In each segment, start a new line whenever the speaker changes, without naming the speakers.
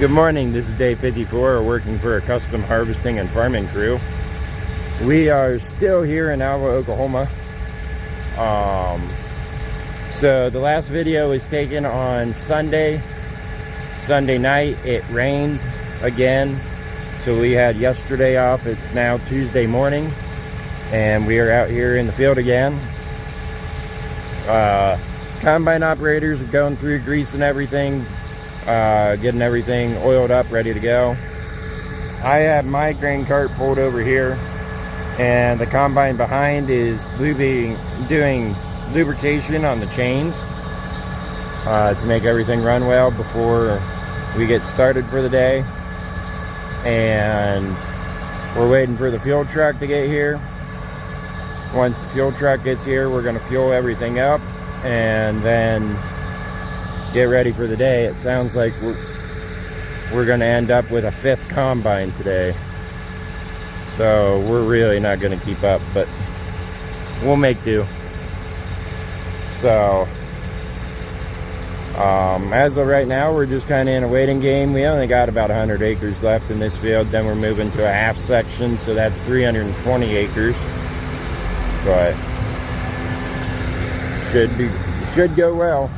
Good morning, this is day 54, working for a custom harvesting and farming crew. We are still here in Alva, Oklahoma. So the last video was taken on Sunday night. It rained again, so we had yesterday off. It's now Tuesday morning, and we are out here in the field again. Combine operators are going through grease and everything, getting everything oiled up, ready to go. I have my grain cart pulled over here, and the combine behind is doing lubrication on the chains to make everything run well before we get started for the day. And we're waiting for the fuel truck to get here. Once the fuel truck gets here, we're going to fuel everything up and then get ready for the day. It sounds like we're going to end up with a 5th combine today, so we're really not going to keep up, but we'll make do. So as of right now, we're just kind of in a waiting game. We only got about 100 acres left in this field. Then we're moving to a half section, so that's 320 acres, but should go well.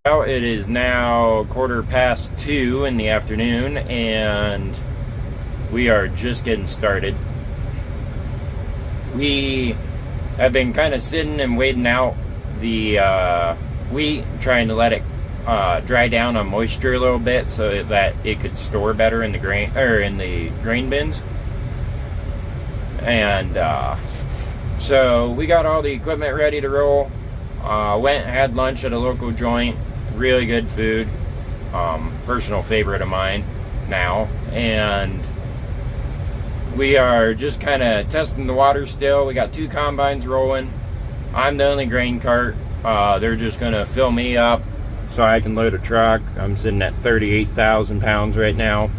Well, it is now 2:15 in the afternoon, and we are just getting started. We have been kind of sitting and waiting out the wheat, trying to let it dry down on moisture a little bit so that it could store better in the grain bins. And so we got all the equipment ready to roll. Went and had lunch at a local joint. Really good food, personal favorite of mine now, and we are just kind of testing the water still. We got 2 combines rolling. I'm the only grain cart. They're just gonna fill me up so I can load a truck. I'm sitting at 38,000 pounds right now,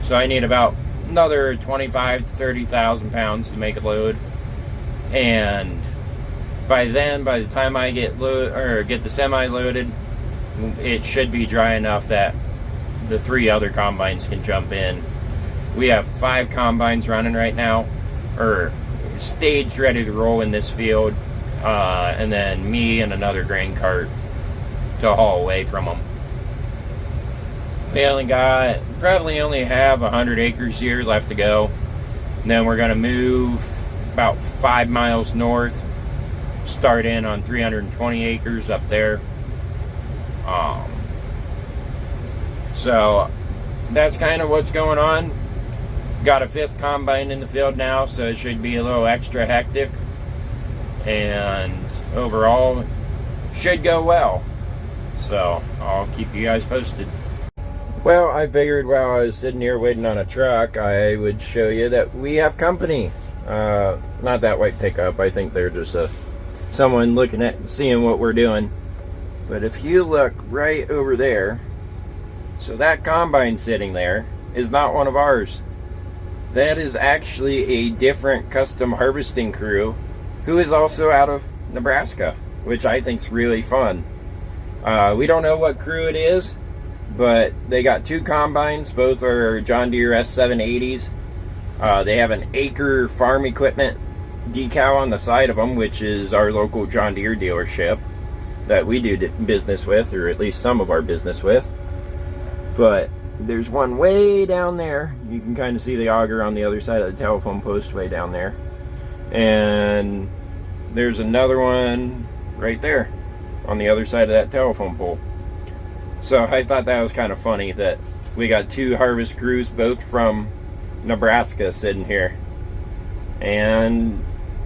so I need about another 25 to 30,000 pounds to make a load. And by the time I get the semi loaded, it should be dry enough that the 3 other combines can jump in. We have 5 combines running right now, or staged, ready to roll in this field, and then me and another grain cart to haul away from them. We probably only have 100 acres here left to go, and then we're going to move about 5 miles north, start in on 320 acres up there. So that's kind of what's going on. Got a 5th combine in the field now, so it should be a little extra hectic, and overall should go well. So I'll keep you guys posted. Well, I figured while I was sitting here waiting on a truck, I would show you that we have company. Not that white pickup. I think they're just someone looking at seeing what we're doing. But if you look right over there, so that combine sitting there is not one of ours. That is actually a different custom harvesting crew who is also out of Nebraska, which I think is really fun. We don't know what crew it is, but they got 2 combines. Both are John Deere S780s. They have an Acre farm equipment decal on the side of them, which is our local John Deere dealership that we do business with, or at least some of our business with. But There's one way down there. You can kind of see the auger on the other side of the telephone post way down there. And there's another one right there on the other side of that telephone pole. So I thought that was kind of funny that we got two harvest crews, both from Nebraska, sitting here. And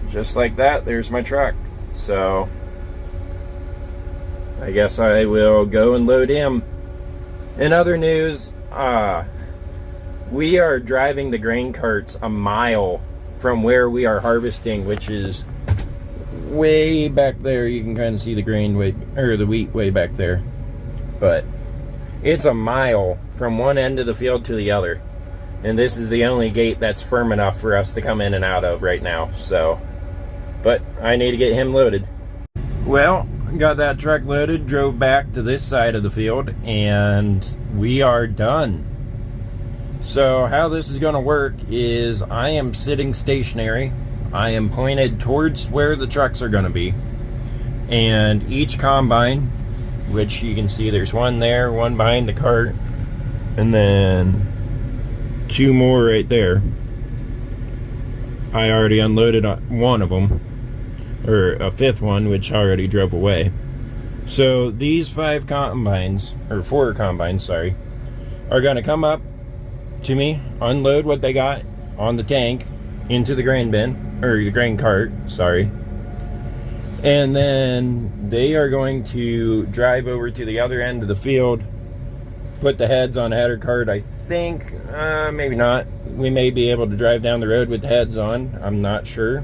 just like that, there's my truck. So I guess I will go and load him. In other news, we are driving the grain carts a mile from where we are harvesting, which is way back there. You can kind of see the grain way, or the wheat way back there. But it's a mile from one end of the field to the other. And this is the only gate that's firm enough for us to come in and out of right now. So, but I need to get him loaded. Well, got that truck loaded, drove back to this side of the field, and we are done. So how this is going to work is I am sitting stationary. I am pointed towards where the trucks are going to be. And each combine, which you can see there's one there, one behind the cart, and then two more right there. I already unloaded one of them, or a fifth one, which already drove away. So these four combines, sorry, are going to come up to me, unload what they got on the tank into the grain bin, or the grain cart, sorry. And then they are going to drive over to the other end of the field, put the heads on a header cart. I think, maybe not. We may be able to drive down the road with the heads on. I'm not sure.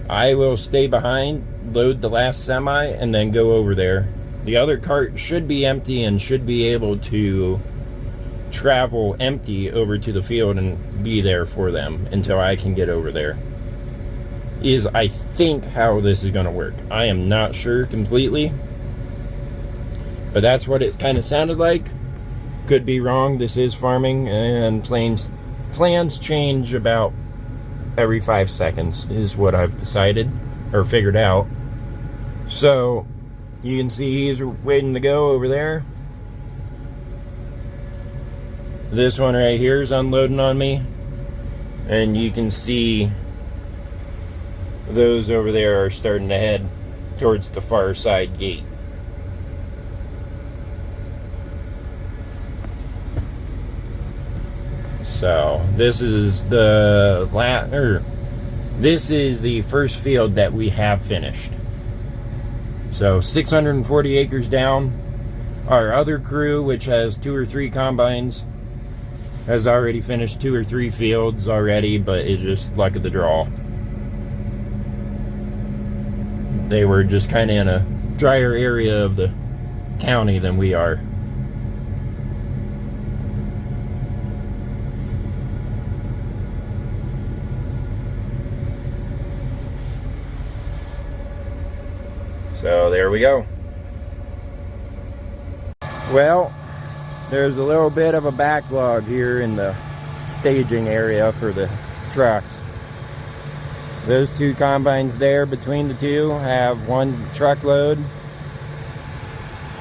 I will stay behind, load the last semi, and then go over there. The other cart should be empty and should be able to travel empty over to the field and be there for them until I can get over there. Is, I think, how this is going to work. I am not sure completely, but that's what it kind of sounded like. Could be wrong. This is farming, and plans change about every 5 seconds is what I've decided or figured out. So you can see he's waiting to go over there. This one right here is unloading on me, and you can see those over there are starting to head towards the far side gate. So this is the first field that we have finished. So 640 acres down. Our other crew, which has 2 or 3 combines, has already finished 2 or 3 fields already, but it's just luck of the draw. They were just kind of in a drier area of the county than we are. So there we go. Well, there's a little bit of a backlog here in the staging area for the trucks. Those 2 combines there, between the 2, have 1 truckload.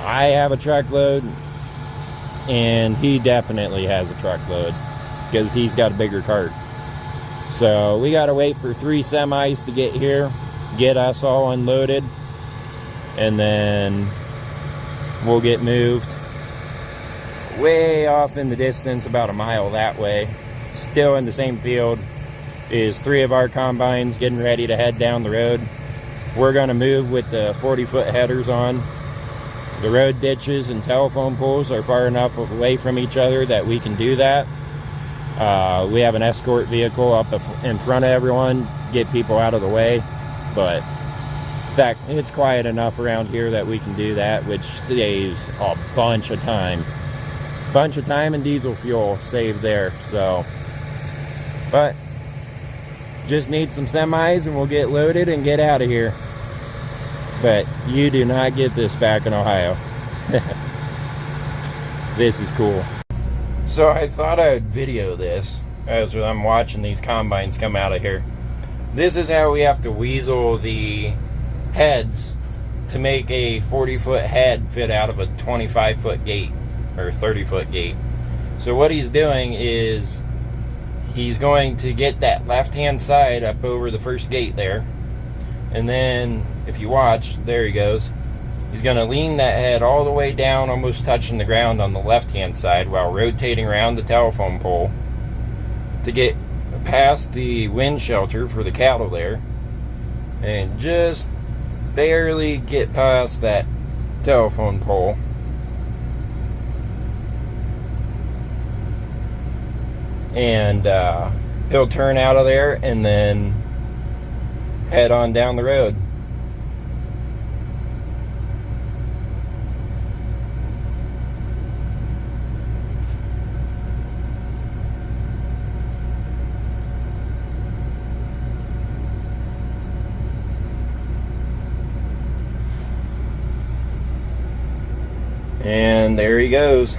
I have a truckload, and he definitely has a truckload because he's got a bigger cart. So we got to wait for 3 semis to get here, get us all unloaded, and then we'll get moved way off in the distance, about a mile that way. Still in the same field is 3 of our combines getting ready to head down the road. We're going to move with the 40-foot headers on. The road ditches and telephone poles are far enough away from each other that we can do that. We have an escort vehicle up in front of everyone, get people out of the way, but it's quiet enough around here that we can do that, which saves a bunch of time. Bunch of time and diesel fuel saved there. So, but just need some semis and we'll get loaded and get out of here. But you do not get this back in Ohio. This is cool. So I thought I'd video this as I'm watching these combines come out of here. This is how we have to weasel the heads to make a 40-foot head fit out of a 25-foot gate or 30-foot gate. So what he's doing is he's going to get that left-hand side up over the first gate there. And then, if you watch, there he goes. He's going to lean that head all the way down, almost touching the ground on the left-hand side while rotating around the telephone pole to get past the wind shelter for the cattle there. And just barely get past that telephone pole. And he'll turn out of there and then head on down the road. And there he goes.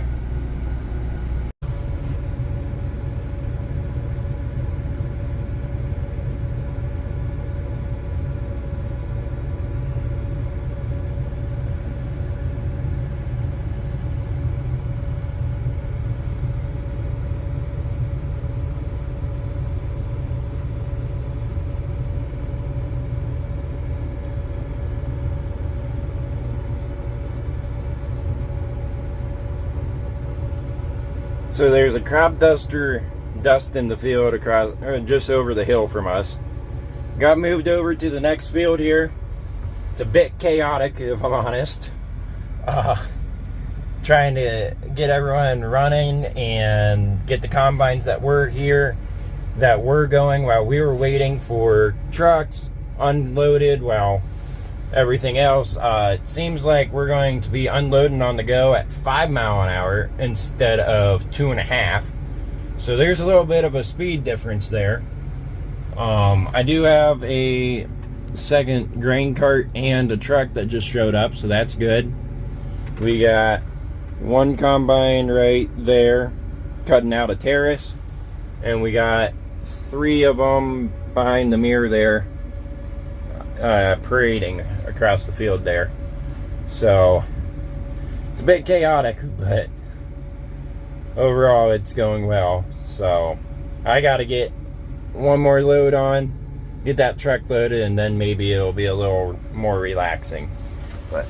So there's a crop duster dust in the field across, just over the hill from us. Got moved over to the next field here. It's a bit chaotic, if I'm honest. Trying to get everyone running and get the combines that were here, that were going while we were waiting for trucks unloaded while everything else. It seems like we're going to be unloading on the go at 5 miles an hour instead of 2.5. So there's a little bit of a speed difference there. I do have a second grain cart and a truck that just showed up, so that's good. We got one combine right there cutting out a terrace, and we got 3 of them behind the mirror there parading across the field there. So it's a bit chaotic, but overall it's going well. So I got to get one more load on, get that truck loaded, and then maybe it'll be a little more relaxing. But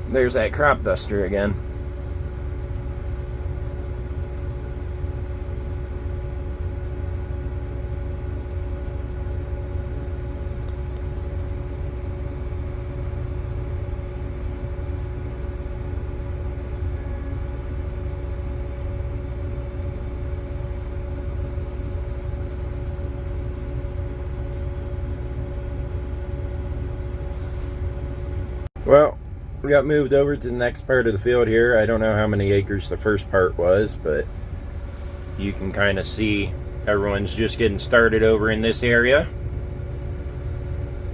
there's that crop duster again. Well, we got moved over to the next part of the field here. I don't know how many acres the first part was, but you can kind of see everyone's just getting started over in this area.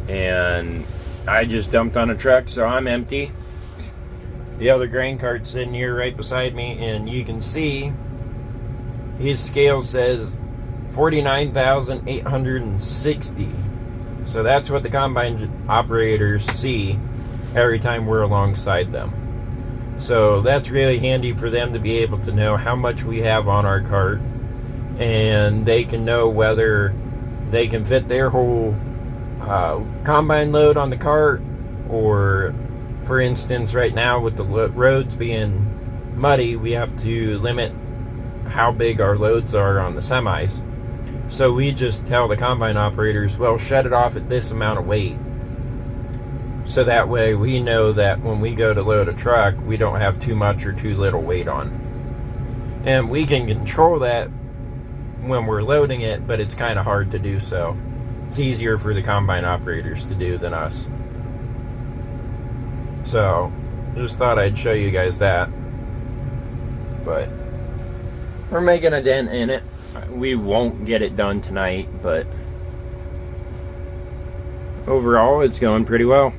And I just dumped on a truck, so I'm empty. The other grain cart's sitting here right beside me, and you can see his scale says 49,860. So that's what the combine operators see every time we're alongside them. So that's really handy for them to be able to know how much we have on our cart, and they can know whether they can fit their whole combine load on the cart, or for instance right now with the roads being muddy, we have to limit how big our loads are on the semis. So we just tell the combine operators, well, shut it off at this amount of weight. So that way we know that when we go to load a truck, we don't have too much or too little weight on. And we can control that when we're loading it, but it's kind of hard to do so. It's easier for the combine operators to do than us. So, just thought I'd show you guys that. But we're making a dent in it. We won't get it done tonight, but overall it's going pretty well.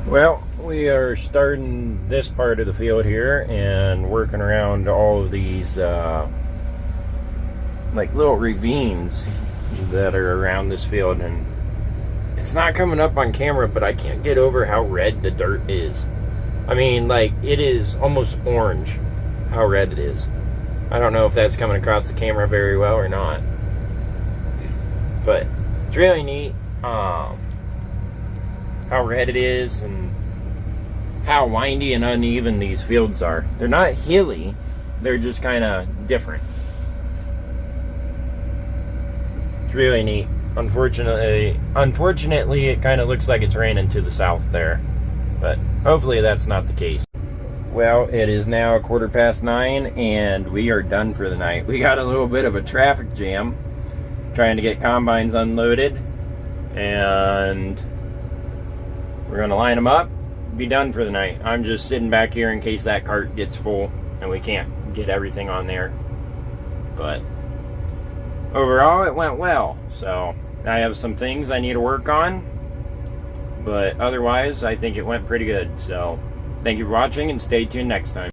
Well, we are starting this part of the field here and working around all of these like little ravines that are around this field, and It's not coming up on camera, but I can't get over how red the dirt is. I mean, like, it is almost orange how red it is. I don't know if that's coming across the camera very well or not. But it's really neat how red it is and how windy and uneven these fields are. They're not hilly, they're just kind of different. It's really neat. Unfortunately, it kind of looks like it's raining to the south there, but hopefully that's not the case. Well, it is now 9:15 and we are done for the night. We got a little bit of a traffic jam trying to get combines unloaded, and we're gonna line them up, be done for the night. I'm just sitting back here in case that cart gets full and we can't get everything on there. But overall, it went well. So I have some things I need to work on, but otherwise, I think it went pretty good. So thank you for watching and stay tuned next time.